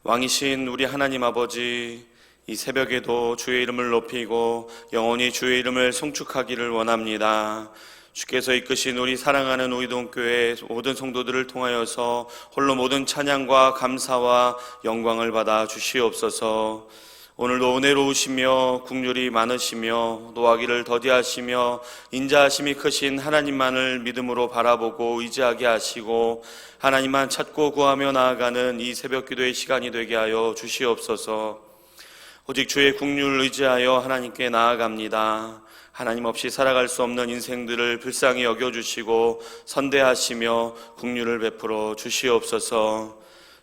왕이신 우리 하나님 아버지, 이 새벽에도 주의 이름을 높이고 영원히 주의 이름을 송축하기를 원합니다. 주께서 이끄신 우리 사랑하는 우이동교회 모든 성도들을 통하여서 홀로 모든 찬양과 감사와 영광을 받아 주시옵소서. 오늘도 은혜로우시며 국률이 많으시며 노하기를 더디하시며 인자하심이 크신 하나님만을 믿음으로 바라보고 의지하게 하시고 하나님만 찾고 구하며 나아가는 이 새벽 기도의 시간이 되게 하여 주시옵소서. 오직 주의 국률을 의지하여 하나님께 나아갑니다. 하나님 없이 살아갈 수 없는 인생들을 불쌍히 여겨주시고 선대하시며 국률을 베풀어 주시옵소서.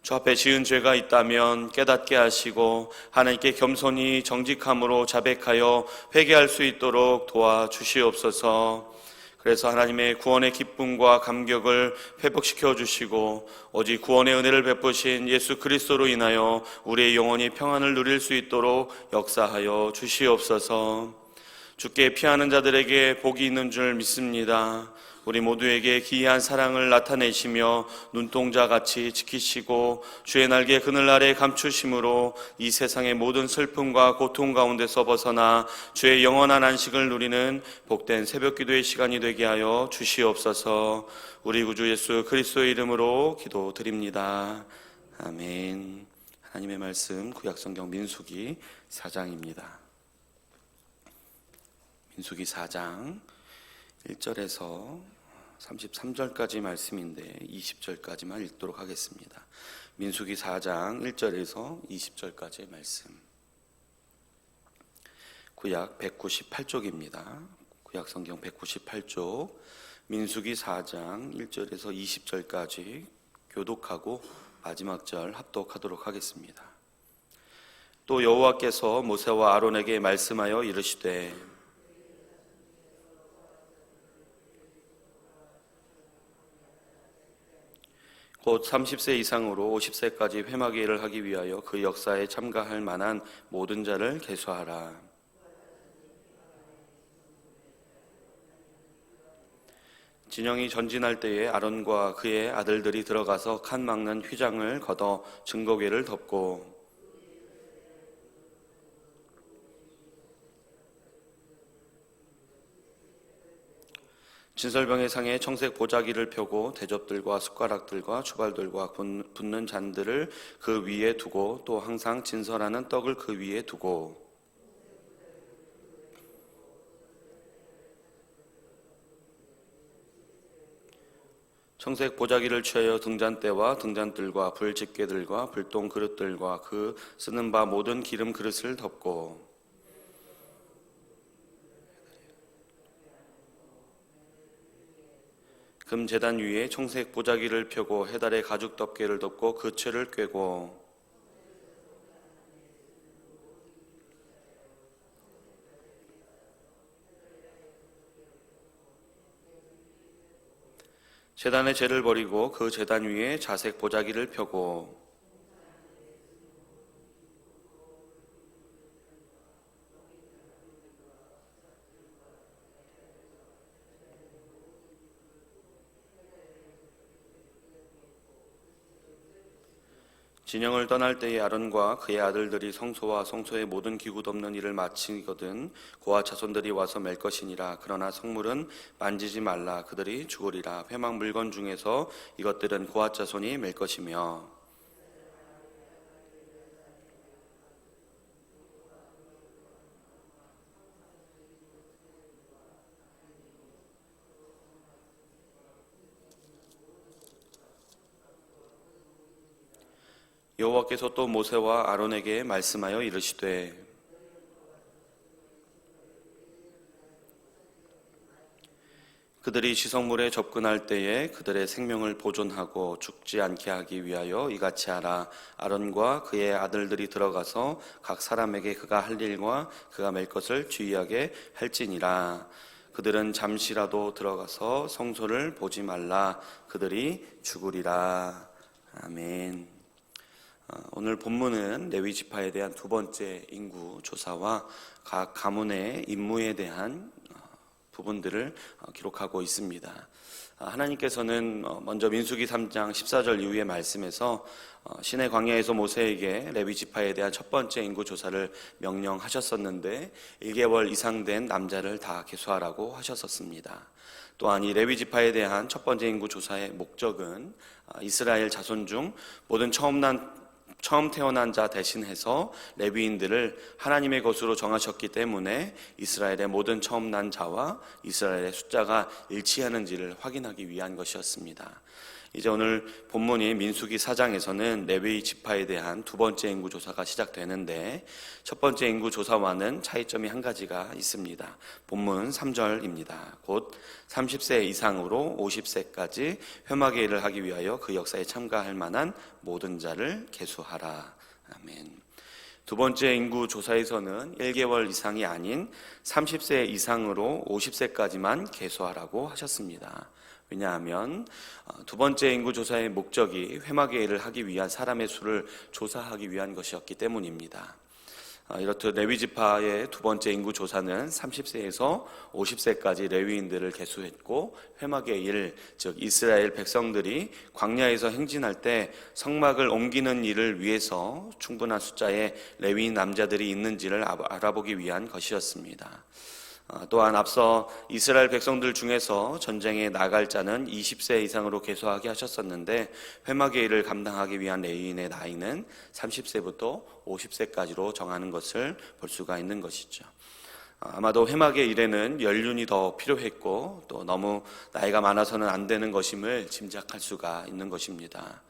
주 앞에 지은 죄가 있다면 깨닫게 하시고 하나님께 겸손히 정직함으로 자백하여 회개할 수 있도록 도와주시옵소서. 그래서 하나님의 구원의 기쁨과 감격을 회복시켜 주시고 오직 구원의 은혜를 베푸신 예수 그리스도로 인하여 우리의 영혼이 평안을 누릴 수 있도록 역사하여 주시옵소서. 주께 피하는 자들에게 복이 있는 줄 믿습니다. 우리 모두에게 기이한 사랑을 나타내시며 눈동자같이 지키시고 주의 날개 그늘 아래 감추심으로 이 세상의 모든 슬픔과 고통 가운데서 벗어나 주의 영원한 안식을 누리는 복된 새벽기도의 시간이 되게 하여 주시옵소서. 우리 구주 예수 그리스도의 이름으로 기도드립니다. 아멘. 하나님의 말씀 구약성경 민수기 4장입니다. 민수기 4장 1절에서 33절까지 말씀인데 20절까지만 읽도록 하겠습니다. 민수기 4장 1절에서 20절까지의 말씀. 구약 198쪽입니다. 구약 성경 198쪽 민수기 4장 1절에서 20절까지 교독하고 마지막 절 합독하도록 하겠습니다. 또 여호와께서 모세와 아론에게 말씀하여 이르시되 곧 30세 이상으로 50세까지 회막의 일을 하기 위하여 그 역사에 참가할 만한 모든 자를 계수하라. 진영이 전진할 때에 아론과 그의 아들들이 들어가서 칸 막는 휘장을 걷어 증거궤를 덮고 진설병의 상에 청색 보자기를 펴고 대접들과 숟가락들과 주발들과 붓는 잔들을 그 위에 두고 또 항상 진설하는 떡을 그 위에 두고 청색 보자기를 취하여 등잔대와 등잔들과 불집게들과 불똥 그릇들과 그 쓰는 바 모든 기름 그릇을 덮고 금 제단 위에 청색 보자기를 펴고 해달의 가죽 덮개를 덮고 그 채를 꿰고 제단의 재를 버리고 그 제단 위에 자색 보자기를 펴고 진영을 떠날 때에 아론과 그의 아들들이 성소와 성소의 모든 기구 덮는 일을 마치거든 고아 자손들이 와서 맬 것이니라. 그러나 성물은 만지지 말라. 그들이 죽으리라. 회막 물건 중에서 이것들은 고아 자손이 맬 것이며 여호와께서 또 모세와 아론에게 말씀하여 이르시되 그들이 지성물에 접근할 때에 그들의 생명을 보존하고 죽지 않게 하기 위하여 이같이 하라. 아론과 그의 아들들이 들어가서 각 사람에게 그가 할 일과 그가 맬 것을 주의하게 할지니라. 그들은 잠시라도 들어가서 성소를 보지 말라. 그들이 죽으리라. 아멘. 오늘 본문은 레위 지파에 대한 두 번째 인구 조사와 각 가문의 임무에 대한 부분들을 기록하고 있습니다. 하나님께서는 먼저 민수기 3장 14절 이후의 말씀에서 시내 광야에서 모세에게 레위 지파에 대한 첫 번째 인구 조사를 명령하셨었는데 1개월 이상 된 남자를 다 계수하라고 하셨었습니다. 또한 이 레위 지파에 대한 첫 번째 인구 조사의 목적은 이스라엘 자손 중 모든 처음 태어난 자 대신해서 레위인들을 하나님의 것으로 정하셨기 때문에 이스라엘의 모든 처음 난 자와 이스라엘의 숫자가 일치하는지를 확인하기 위한 것이었습니다. 이제 오늘 본문인 민수기 4장에서는 레위 지파에 대한 두 번째 인구 조사가 시작되는데 첫 번째 인구 조사와는 차이점이 한 가지가 있습니다. 본문 3절입니다. 곧 30세 이상으로 50세까지 회막의 일을 하기 위하여 그 역사에 참가할 만한 모든 자를 계수하라. 아멘. 두 번째 인구 조사에서는 1개월 이상이 아닌 30세 이상으로 50세까지만 계수하라고 하셨습니다. 왜냐하면 두 번째 인구 조사의 목적이 회막의 일을 하기 위한 사람의 수를 조사하기 위한 것이었기 때문입니다. 이렇듯 레위 지파의 두 번째 인구 조사는 30세에서 50세까지 레위인들을 계수했고 회막의 일, 즉 이스라엘 백성들이 광야에서 행진할 때 성막을 옮기는 일을 위해서 충분한 숫자의 레위인 남자들이 있는지를 알아보기 위한 것이었습니다. 또한 앞서 이스라엘 백성들 중에서 전쟁에 나갈 자는 20세 이상으로 계수하게 하셨었는데 회막의 일을 감당하기 위한 레위인의 나이는 30세부터 50세까지로 정하는 것을 볼 수가 있는 것이죠. 아마도 회막의 일에는 연륜이 더 필요했고 또 너무 나이가 많아서는 안 되는 것임을 짐작할 수가 있는 것입니다.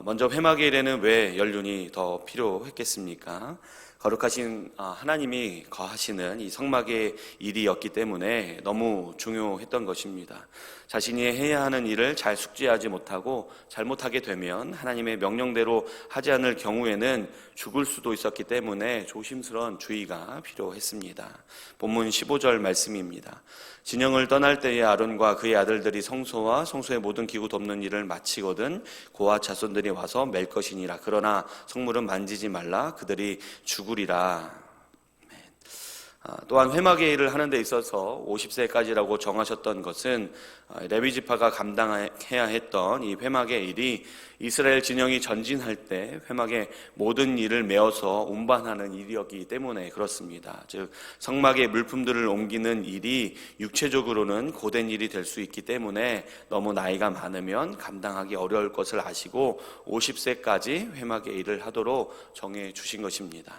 먼저 회막의 일에는 왜 연륜이 더 필요했겠습니까? 거룩하신 하나님이 거하시는 이 성막의 일이었기 때문에 너무 중요했던 것입니다. 자신이 해야 하는 일을 잘 숙지하지 못하고 잘못하게 되면 하나님의 명령대로 하지 않을 경우에는 죽을 수도 있었기 때문에 조심스러운 주의가 필요했습니다. 본문 15절 말씀입니다. 진영을 떠날 때에 아론과 그의 아들들이 성소와 성소의 모든 기구 돕는 일을 마치거든 고아 자손들이 와서 맬 것이니라. 그러나 성물은 만지지 말라. 그들이 죽으리라. 또한 회막의 일을 하는 데 있어서 50세까지라고 정하셨던 것은 레위 지파가 감당해야 했던 이 회막의 일이 이스라엘 진영이 전진할 때 회막의 모든 일을 메어서 운반하는 일이었기 때문에 그렇습니다. 즉 성막의 물품들을 옮기는 일이 육체적으로는 고된 일이 될 수 있기 때문에 너무 나이가 많으면 감당하기 어려울 것을 아시고 50세까지 회막의 일을 하도록 정해 주신 것입니다.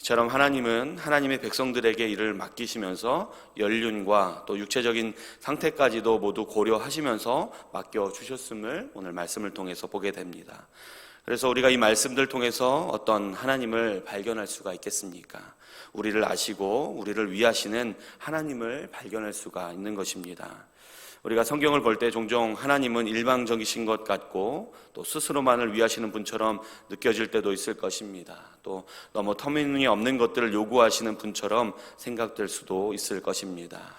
이처럼 하나님은 하나님의 백성들에게 일을 맡기시면서 연륜과 또 육체적인 상태까지도 모두 고려하시면서 맡겨주셨음을 오늘 말씀을 통해서 보게 됩니다. 그래서 우리가 이 말씀들 통해서 어떤 하나님을 발견할 수가 있겠습니까? 우리를 아시고 우리를 위하시는 하나님을 발견할 수가 있는 것입니다. 우리가 성경을 볼 때 종종 하나님은 일방적이신 것 같고 또 스스로만을 위하시는 분처럼 느껴질 때도 있을 것입니다. 또 너무 터무니없는 것들을 요구하시는 분처럼 생각될 수도 있을 것입니다.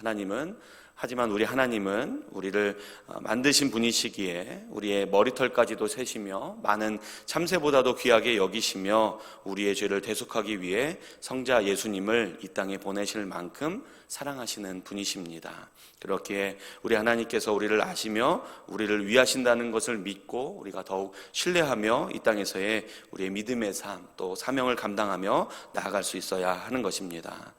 하지만 우리 하나님은 우리를 만드신 분이시기에 우리의 머리털까지도 세시며 많은 참새보다도 귀하게 여기시며 우리의 죄를 대속하기 위해 성자 예수님을 이 땅에 보내실 만큼 사랑하시는 분이십니다. 그렇기에 우리 하나님께서 우리를 아시며 우리를 위하신다는 것을 믿고 우리가 더욱 신뢰하며 이 땅에서의 우리의 믿음의 삶 또 사명을 감당하며 나아갈 수 있어야 하는 것입니다.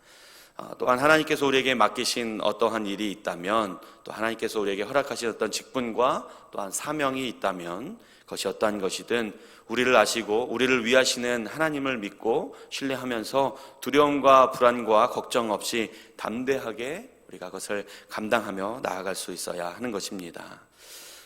또한 하나님께서 우리에게 맡기신 어떠한 일이 있다면 또 하나님께서 우리에게 허락하신 어떤 직분과 또한 사명이 있다면 그것이 어떠한 것이든 우리를 아시고 우리를 위하시는 하나님을 믿고 신뢰하면서 두려움과 불안과 걱정 없이 담대하게 우리가 그것을 감당하며 나아갈 수 있어야 하는 것입니다.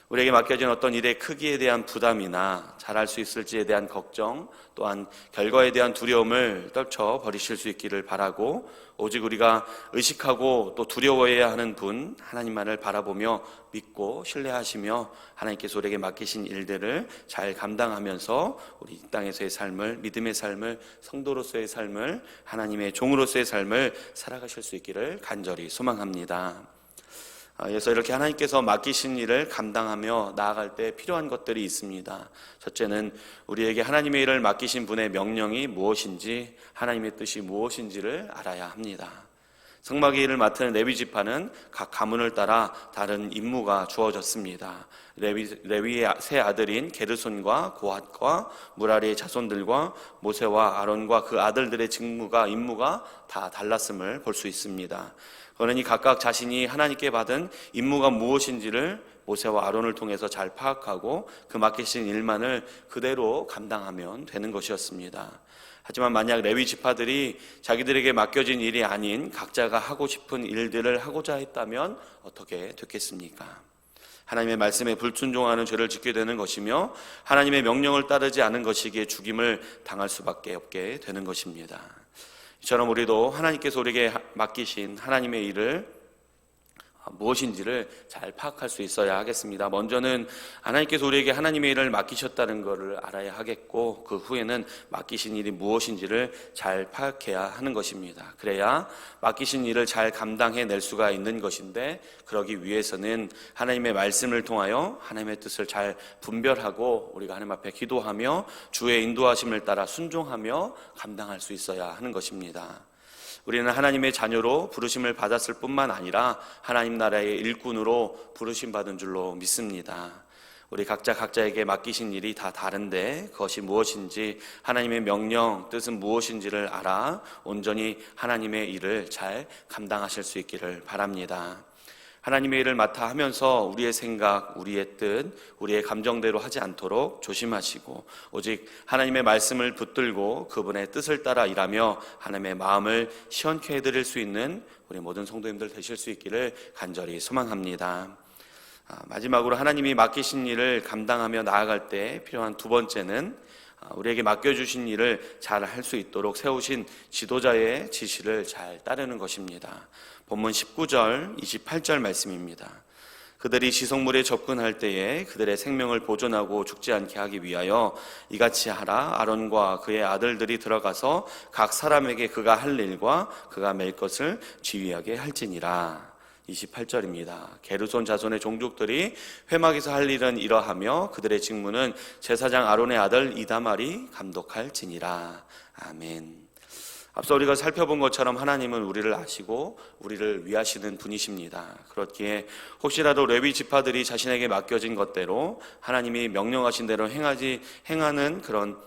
우리에게 맡겨진 어떤 일의 크기에 대한 부담이나 잘할 수 있을지에 대한 걱정 또한 결과에 대한 두려움을 떨쳐버리실 수 있기를 바라고 오직 우리가 의식하고 또 두려워해야 하는 분 하나님만을 바라보며 믿고 신뢰하시며 하나님께서 우리에게 맡기신 일들을 잘 감당하면서 우리 이 땅에서의 삶을 믿음의 삶을 성도로서의 삶을 하나님의 종으로서의 삶을 살아가실 수 있기를 간절히 소망합니다. 그래서 이렇게 하나님께서 맡기신 일을 감당하며 나아갈 때 필요한 것들이 있습니다. 첫째는 우리에게 하나님의 일을 맡기신 분의 명령이 무엇인지 하나님의 뜻이 무엇인지를 알아야 합니다. 성막의 일을 맡은 레위 지파는 각 가문을 따라 다른 임무가 주어졌습니다. 레위의 세 아들인 게르손과 고핫과 무라리의 자손들과 모세와 아론과 그 아들들의 임무가 다 달랐음을 볼 수 있습니다. 그러니 각각 자신이 하나님께 받은 임무가 무엇인지를 모세와 아론을 통해서 잘 파악하고 그 맡기신 일만을 그대로 감당하면 되는 것이었습니다. 하지만 만약 레위 지파들이 자기들에게 맡겨진 일이 아닌 각자가 하고 싶은 일들을 하고자 했다면 어떻게 됐겠습니까? 하나님의 말씀에 불순종하는 죄를 짓게 되는 것이며 하나님의 명령을 따르지 않은 것이기에 죽임을 당할 수밖에 없게 되는 것입니다. 이처럼 우리도 하나님께서 우리에게 맡기신 하나님의 일을 무엇인지를 잘 파악할 수 있어야 하겠습니다. 먼저는 하나님께서 우리에게 하나님의 일을 맡기셨다는 것을 알아야 하겠고, 그 후에는 맡기신 일이 무엇인지를 잘 파악해야 하는 것입니다. 그래야 맡기신 일을 잘 감당해낼 수가 있는 것인데, 그러기 위해서는 하나님의 말씀을 통하여 하나님의 뜻을 잘 분별하고 우리가 하나님 앞에 기도하며 주의 인도하심을 따라 순종하며 감당할 수 있어야 하는 것입니다. 우리는 하나님의 자녀로 부르심을 받았을 뿐만 아니라 하나님 나라의 일꾼으로 부르심 받은 줄로 믿습니다. 우리 각자에게 맡기신 일이 다 다른데 그것이 무엇인지, 하나님의 명령, 뜻은 무엇인지를 알아 온전히 하나님의 일을 잘 감당하실 수 있기를 바랍니다. 하나님의 일을 맡아 하면서 우리의 생각, 우리의 뜻, 우리의 감정대로 하지 않도록 조심하시고 오직 하나님의 말씀을 붙들고 그분의 뜻을 따라 일하며 하나님의 마음을 시원케 해드릴 수 있는 우리 모든 성도님들 되실 수 있기를 간절히 소망합니다. 마지막으로 하나님이 맡기신 일을 감당하며 나아갈 때 필요한 두 번째는 우리에게 맡겨주신 일을 잘 할 수 있도록 세우신 지도자의 지시를 잘 따르는 것입니다. 본문 19절, 28절 말씀입니다. 그들이 지성물에 접근할 때에 그들의 생명을 보존하고 죽지 않게 하기 위하여 이같이 하라. 아론과 그의 아들들이 들어가서 각 사람에게 그가 할 일과 그가 맬 것을 지휘하게 할지니라. 28절입니다. 게르손 자손의 종족들이 회막에서 할 일은 이러하며 그들의 직무는 제사장 아론의 아들 이다말이 감독할지니라. 아멘. 앞서 우리가 살펴본 것처럼 하나님은 우리를 아시고 우리를 위하시는 분이십니다. 그렇기에 혹시라도 레위 지파들이 자신에게 맡겨진 것대로 하나님이 명령하신 대로 행하지 않는 그런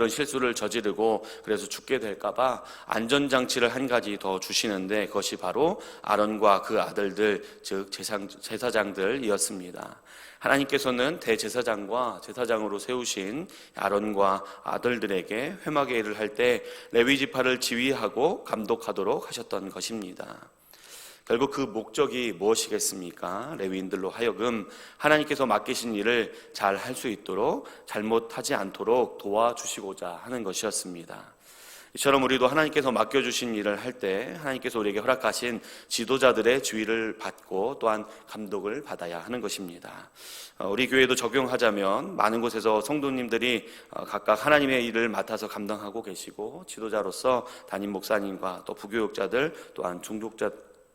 실수를 저지르고 그래서 죽게 될까봐 안전장치를 한 가지 더 주시는데, 그것이 바로 아론과 그 아들들, 즉 제사장들이었습니다. 하나님께서는 대제사장과 제사장으로 세우신 아론과 아들들에게 회막의 일을 할 때 레위 지파를 지휘하고 감독하도록 하셨던 것입니다. 결국 그 목적이 무엇이겠습니까? 레위인들로 하여금 하나님께서 맡기신 일을 잘 할 수 있도록, 잘못하지 않도록 도와주시고자 하는 것이었습니다. 이처럼 우리도 하나님께서 맡겨주신 일을 할 때 하나님께서 우리에게 허락하신 지도자들의 지휘를 받고 또한 감독을 받아야 하는 것입니다. 우리 교회도 적용하자면 많은 곳에서 성도님들이 각각 하나님의 일을 맡아서 감당하고 계시고, 지도자로서 담임 목사님과 또 부교육자들 또한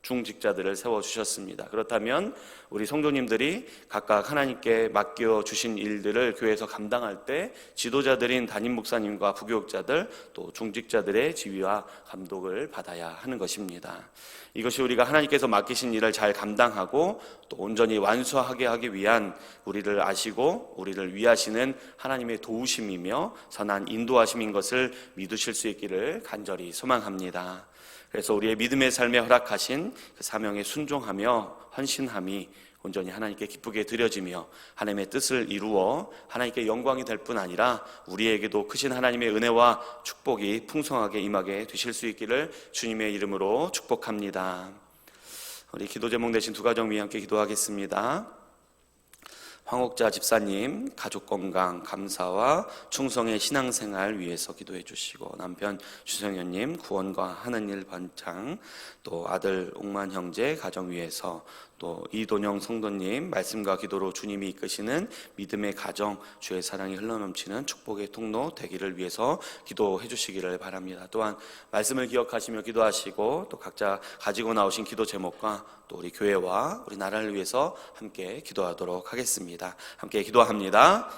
중직자들을 세워주셨습니다. 그렇다면 우리 성도님들이 각각 하나님께 맡겨주신 일들을 교회에서 감당할 때 지도자들인 담임 목사님과 부교육자들 또 중직자들의 지휘와 감독을 받아야 하는 것입니다. 이것이 우리가 하나님께서 맡기신 일을 잘 감당하고 또 온전히 완수하게 하기 위한 우리를 아시고 우리를 위하시는 하나님의 도우심이며 선한 인도하심인 것을 믿으실 수 있기를 간절히 소망합니다. 그래서 우리의 믿음의 삶에 허락하신 그 사명에 순종하며 헌신함이 온전히 하나님께 기쁘게 드려지며 하나님의 뜻을 이루어 하나님께 영광이 될 뿐 아니라 우리에게도 크신 하나님의 은혜와 축복이 풍성하게 임하게 되실 수 있기를 주님의 이름으로 축복합니다. 우리 기도 제목 되신 두 가정 위에 함께 기도하겠습니다. 황옥자 집사님 가족 건강 감사와 충성의 신앙생활 위해서 기도해 주시고, 남편 주성현님 구원과 하는 일 번창, 또 아들 옥만 형제 가정 위해서, 또 이돈영 성도님 말씀과 기도로 주님이 이끄시는 믿음의 가정, 주의 사랑이 흘러넘치는 축복의 통로 되기를 위해서 기도해 주시기를 바랍니다. 또한 말씀을 기억하시며 기도하시고 또 각자 가지고 나오신 기도 제목과 또 우리 교회와 우리 나라를 위해서 함께 기도하도록 하겠습니다. 함께 기도합니다.